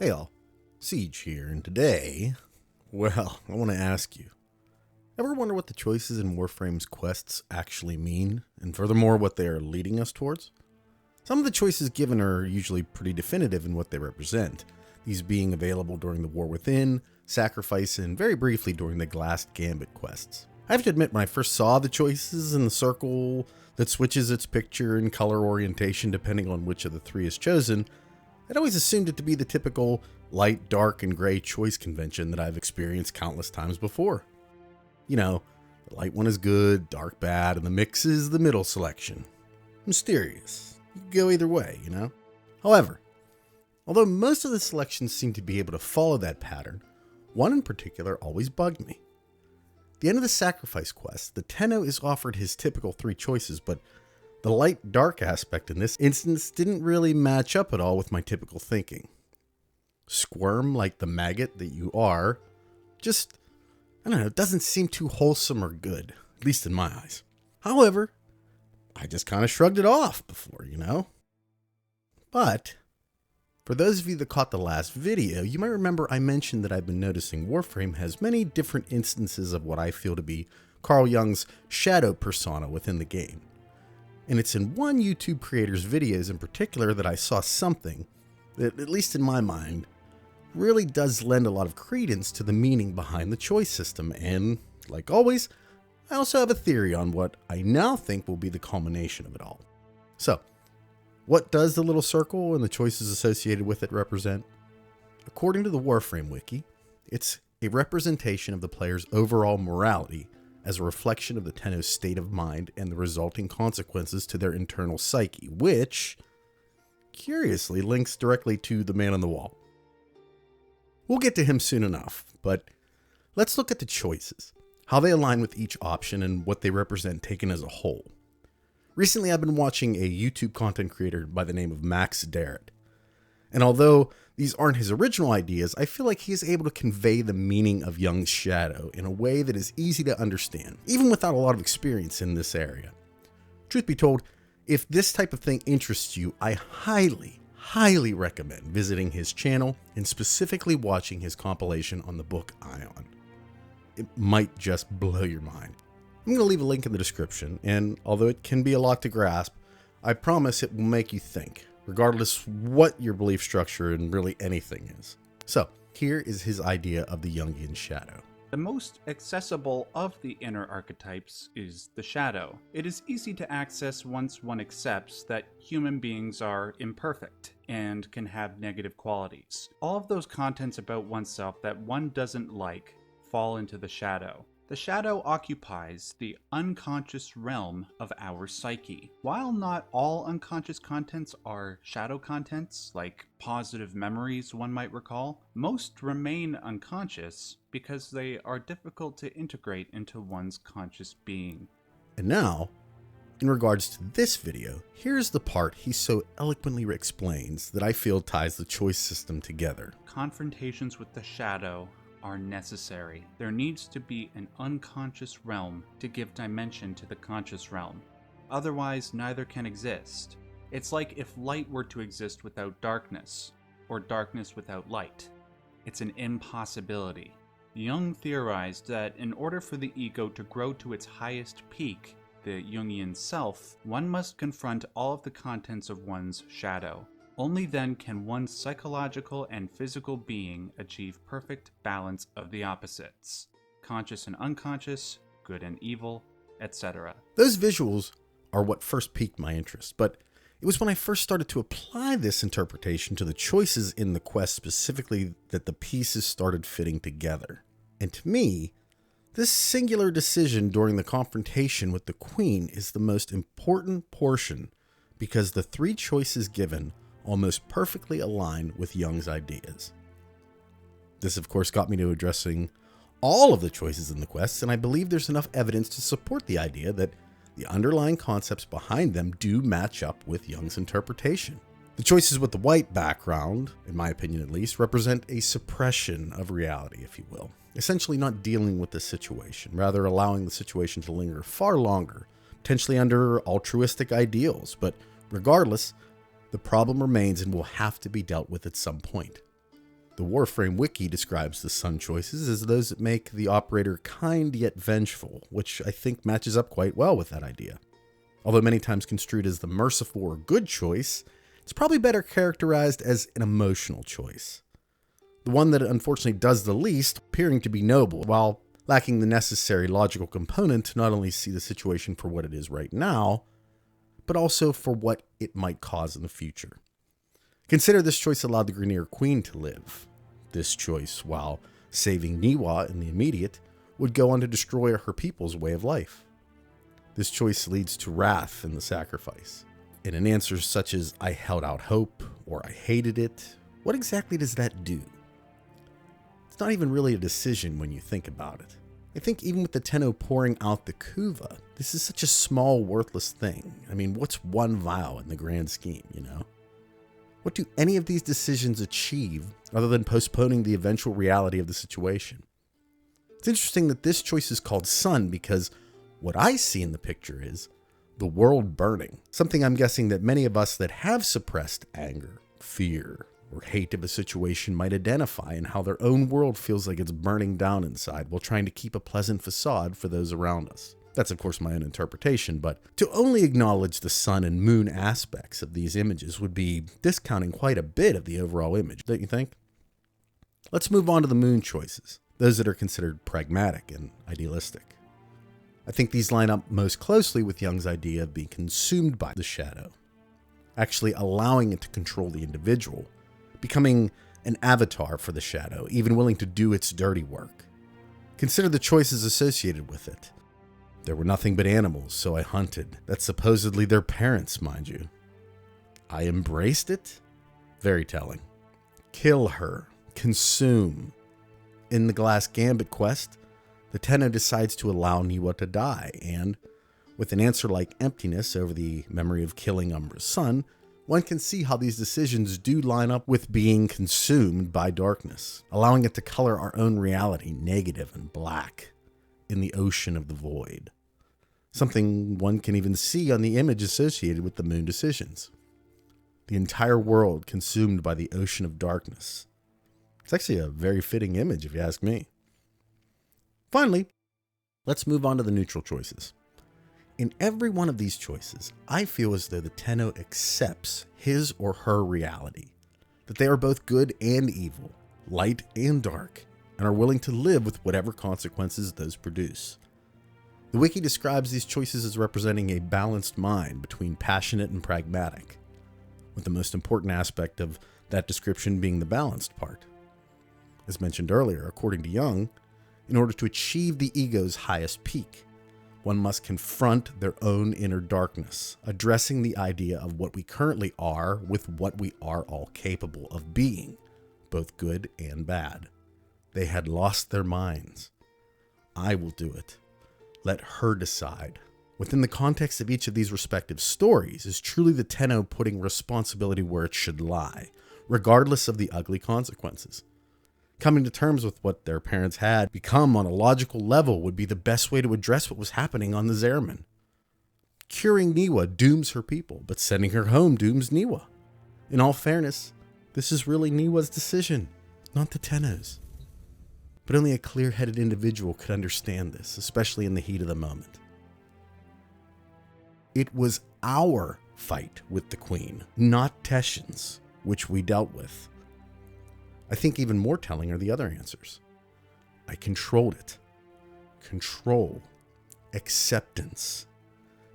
Hey all, Siege here, and today, well, I want to ask you, ever wonder what the choices in Warframe's quests actually mean, and furthermore, what they are leading us towards? Some of the choices given are usually pretty definitive in what they represent, these being available during the War Within, Sacrifice, and very briefly during the Glassed Gambit quests. I have to admit, when I first saw the choices in the circle that switches its picture and color orientation depending on which of the three is chosen, I'd always assumed it to be the typical light, dark, and gray choice convention that I've experienced countless times before. You know, the light one is good, dark bad, and the mix is the middle selection. Mysterious. You can go either way, you know? However, although most of the selections seem to be able to follow that pattern, one in particular always bugged me. At the end of the Sacrifice quest, the Tenno is offered his typical three choices, but the light-dark aspect in this instance didn't really match up at all with my typical thinking. Squirm like the maggot that you are, just, I don't know, it doesn't seem too wholesome or good, at least in my eyes. However, I just kind of shrugged it off before, you know? But, for those of you that caught the last video, you might remember I mentioned that I've been noticing Warframe has many different instances of what I feel to be Carl Jung's shadow persona within the game. And it's in one YouTube creator's videos in particular that I saw something that, at least in my mind, really does lend a lot of credence to the meaning behind the choice system. And, like always, I also have a theory on what I now think will be the culmination of it all. So, what does the little circle and the choices associated with it represent? According to the Warframe wiki, it's a representation of the player's overall morality as a reflection of the Tenno's state of mind and the resulting consequences to their internal psyche, which, curiously, links directly to the man on the wall. We'll get to him soon enough, but let's look at the choices, how they align with each option, and what they represent taken as a whole. Recently, I've been watching a YouTube content creator by the name of Max Darrett, and although these aren't his original ideas, I feel like he is able to convey the meaning of Jung's shadow in a way that is easy to understand, even without a lot of experience in this area. Truth be told, if this type of thing interests you, I highly recommend visiting his channel and specifically watching his compilation on the book Ion. It might just blow your mind. I'm going to leave a link in the description, and although it can be a lot to grasp, I promise it will make you think, regardless what your belief structure and really anything is. So, here is his idea of the Jungian shadow. The most accessible of the inner archetypes is the shadow. It is easy to access once one accepts that human beings are imperfect and can have negative qualities. All of those contents about oneself that one doesn't like fall into the shadow. The shadow occupies the unconscious realm of our psyche. While not all unconscious contents are shadow contents, like positive memories one might recall, most remain unconscious because they are difficult to integrate into one's conscious being. And now, in regards to this video, here's the part he so eloquently explains that I feel ties the choice system together. Confrontations with the shadow are necessary. There needs to be an unconscious realm to give dimension to the conscious realm. Otherwise, neither can exist. It's like if light were to exist without darkness, or darkness without light. It's an impossibility. Jung theorized that in order for the ego to grow to its highest peak, the Jungian self, one must confront all of the contents of one's shadow. Only then can one's psychological and physical being achieve perfect balance of the opposites, conscious and unconscious, good and evil, etc. Those visuals are what first piqued my interest, but it was when I first started to apply this interpretation to the choices in the quest specifically that the pieces started fitting together. And to me, this singular decision during the confrontation with the Queen is the most important portion because the three choices given almost perfectly align with Jung's ideas. This, of course, got me to addressing all of the choices in the quests, and I believe there's enough evidence to support the idea that the underlying concepts behind them do match up with Jung's interpretation. The choices with the white background, in my opinion at least, represent a suppression of reality, if you will. Essentially not dealing with the situation, rather allowing the situation to linger far longer, potentially under altruistic ideals, but regardless, the problem remains and will have to be dealt with at some point. The Warframe wiki describes the sun choices as those that make the operator kind yet vengeful, which I think matches up quite well with that idea. Although many times construed as the merciful or good choice, it's probably better characterized as an emotional choice. The one that unfortunately does the least, appearing to be noble, while lacking the necessary logical component to not only see the situation for what it is right now, but also for what it might cause in the future. Consider this choice allowed the Grineer Queen to live. This choice, while saving Niwa in the immediate, would go on to destroy her people's way of life. This choice leads to wrath in the sacrifice. In an answer such as, I held out hope, or I hated it, what exactly does that do? It's not even really a decision when you think about it. I think even with the Tenno pouring out the Kuva, this is such a small, worthless thing. I mean, what's one vial in the grand scheme, you know? What do any of these decisions achieve other than postponing the eventual reality of the situation? It's interesting that this choice is called sun because what I see in the picture is the world burning. Something I'm guessing that many of us that have suppressed anger, fear, or hate of a situation might identify in how their own world feels like it's burning down inside while trying to keep a pleasant facade for those around us. That's, of course, my own interpretation, but to only acknowledge the sun and moon aspects of these images would be discounting quite a bit of the overall image, don't you think? Let's move on to the moon choices, those that are considered pragmatic and idealistic. I think these line up most closely with Jung's idea of being consumed by the shadow, actually allowing it to control the individual, becoming an avatar for the shadow, even willing to do its dirty work. Consider the choices associated with it. There were nothing but animals, so I hunted. That's supposedly their parents, mind you. I embraced it? Very telling. Kill her. Consume. In the Glass Gambit quest, the Tenno decides to allow Niwa to die, and with an answer like emptiness over the memory of killing Umbra's son, one can see how these decisions do line up with being consumed by darkness, allowing it to color our own reality negative and black in the ocean of the void. Something one can even see on the image associated with the moon decisions. The entire world consumed by the ocean of darkness. It's actually a very fitting image if you ask me. Finally, let's move on to the neutral choices. In every one of these choices, I feel as though the Tenno accepts his or her reality, that they are both good and evil, light and dark, and are willing to live with whatever consequences those produce. The wiki describes these choices as representing a balanced mind between passionate and pragmatic, with the most important aspect of that description being the balanced part. As mentioned earlier, according to Jung, in order to achieve the ego's highest peak, one must confront their own inner darkness, addressing the idea of what we currently are with what we are all capable of being, both good and bad. They had lost their minds. I will do it. Let her decide. Within the context of each of these respective stories is truly the Tenno putting responsibility where it should lie, regardless of the ugly consequences. Coming to terms with what their parents had become on a logical level would be the best way to address what was happening on the Zerman. Curing Niwa dooms her people, but sending her home dooms Niwa. In all fairness, this is really Niwa's decision, not the Tenno's. But only a clear-headed individual could understand this, especially in the heat of the moment. It was our fight with the Queen, not Teshin's, which we dealt with. I think even more telling are the other answers. I controlled it. Control. Acceptance.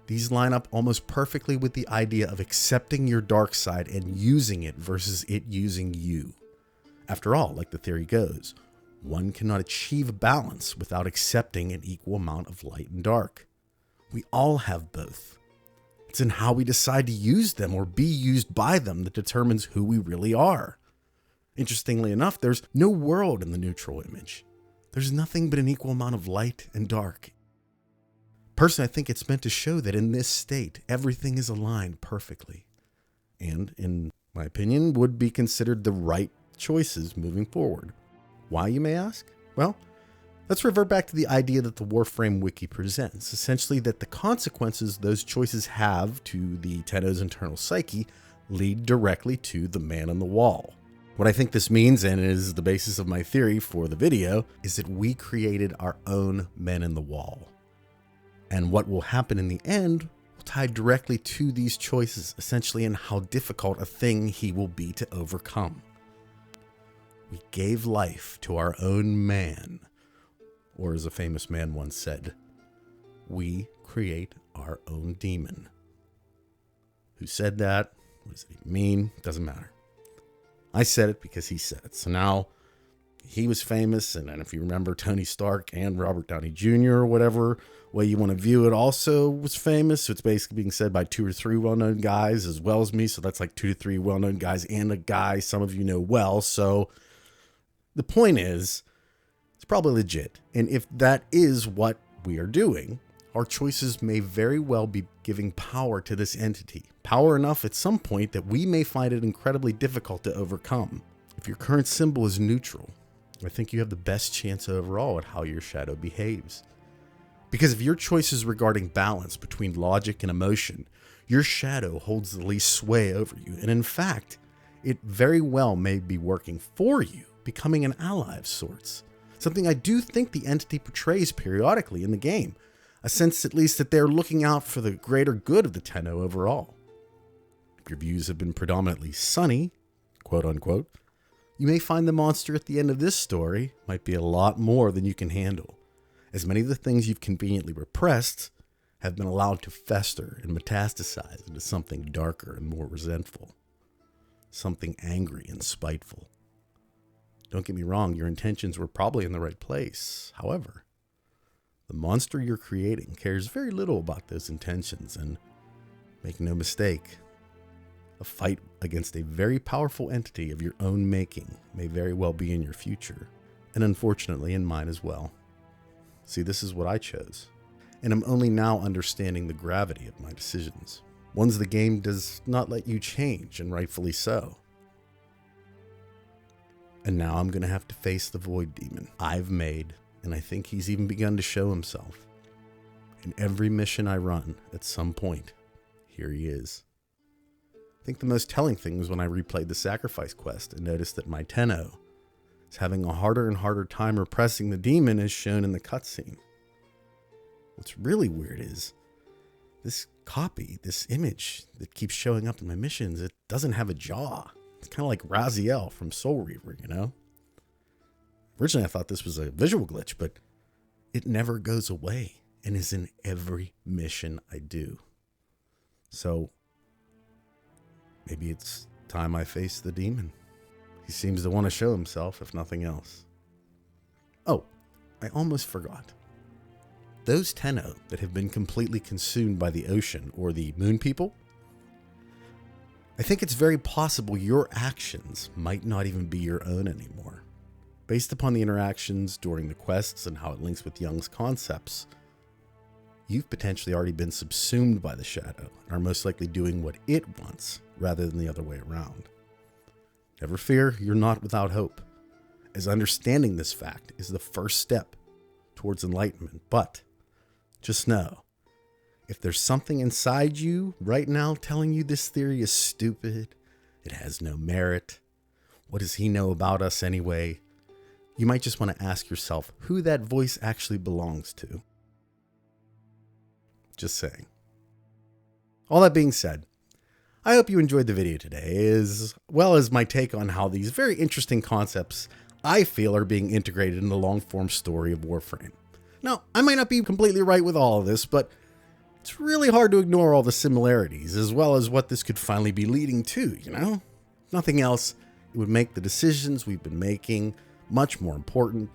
These line up almost perfectly with the idea of accepting your dark side and using it versus it using you. After all, like the theory goes, one cannot achieve balance without accepting an equal amount of light and dark. We all have both. It's in how we decide to use them or be used by them that determines who we really are. Interestingly enough, there's no world in the neutral image. There's nothing but an equal amount of light and dark. Personally, I think it's meant to show that in this state, everything is aligned perfectly. And, in my opinion, would be considered the right choices moving forward. Why, you may ask? Well, let's revert back to the idea that the Warframe wiki presents, essentially that the consequences those choices have to the Tenno's internal psyche lead directly to the man on the wall. What I think this means, and is the basis of my theory for the video, is that we created our own men in the wall. And what will happen in the end will tie directly to these choices, essentially in how difficult a thing he will be to overcome. We gave life to our own man, or as a famous man once said, we create our own demon. Who said that? What does it even mean? Doesn't matter. I said it because he said it. So now he was famous, and if you remember, Tony Stark and Robert Downey Jr., or whatever way you want to view it, also was famous. So it's basically being said by 2 or 3 well-known guys as well as me. So that's like 2 to 3 well-known guys and a guy some of you know well. So the point is, it's probably legit. And if that is what we are doing, our choices may very well be giving power to this entity. Power enough at some point that we may find it incredibly difficult to overcome. If your current symbol is neutral, I think you have the best chance overall at how your shadow behaves. Because if your choices regarding balance between logic and emotion, your shadow holds the least sway over you. And in fact, it very well may be working for you, becoming an ally of sorts. Something I do think the entity portrays periodically in the game. A sense at least that they're looking out for the greater good of the Tenno overall. If your views have been predominantly sunny, quote unquote, you may find the monster at the end of this story might be a lot more than you can handle, as many of the things you've conveniently repressed have been allowed to fester and metastasize into something darker and more resentful, something angry and spiteful. Don't get me wrong, your intentions were probably in the right place. However, the monster you're creating cares very little about those intentions, and make no mistake, a fight against a very powerful entity of your own making may very well be in your future, and unfortunately in mine as well. See, this is what I chose, and I'm only now understanding the gravity of my decisions, ones the game does not let you change, and rightfully so. And now I'm going to have to face the void demon I've made, and I think he's even begun to show himself. In every mission I run, at some point, here he is. I think the most telling thing was when I replayed the sacrifice quest and noticed that my Tenno is having a harder and harder time repressing the demon as shown in the cutscene. What's really weird is this copy, this image that keeps showing up in my missions, it doesn't have a jaw. It's kind of like Raziel from Soul Reaver, you know? Originally, I thought this was a visual glitch, but it never goes away and is in every mission I do. So maybe it's time I face the demon. He seems to want to show himself, if nothing else. Oh, I almost forgot. Those Tenno that have been completely consumed by the ocean or the moon people, I think it's very possible your actions might not even be your own anymore. Based upon the interactions during the quests and how it links with Young's concepts, you've potentially already been subsumed by the shadow and are most likely doing what it wants rather than the other way around. Never fear, you're not without hope, as understanding this fact is the first step towards enlightenment. But just know, if there's something inside you right now telling you this theory is stupid, it has no merit, what does he know about us anyway? You might just want to ask yourself who that voice actually belongs to. Just saying. All that being said, I hope you enjoyed the video today, as well as my take on how these very interesting concepts I feel are being integrated in the long-form story of Warframe. Now, I might not be completely right with all of this, but it's really hard to ignore all the similarities, as well as what this could finally be leading to, you know? If nothing else, it would make the decisions we've been making much more important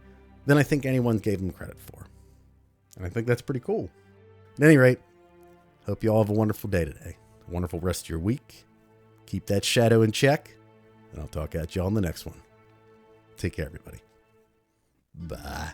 than I think anyone gave them credit for. And I think that's pretty cool. At any rate, hope you all have a wonderful day today. A wonderful rest of your week. Keep that shadow in check, and I'll talk at you all in the next one. Take care, everybody. Bye.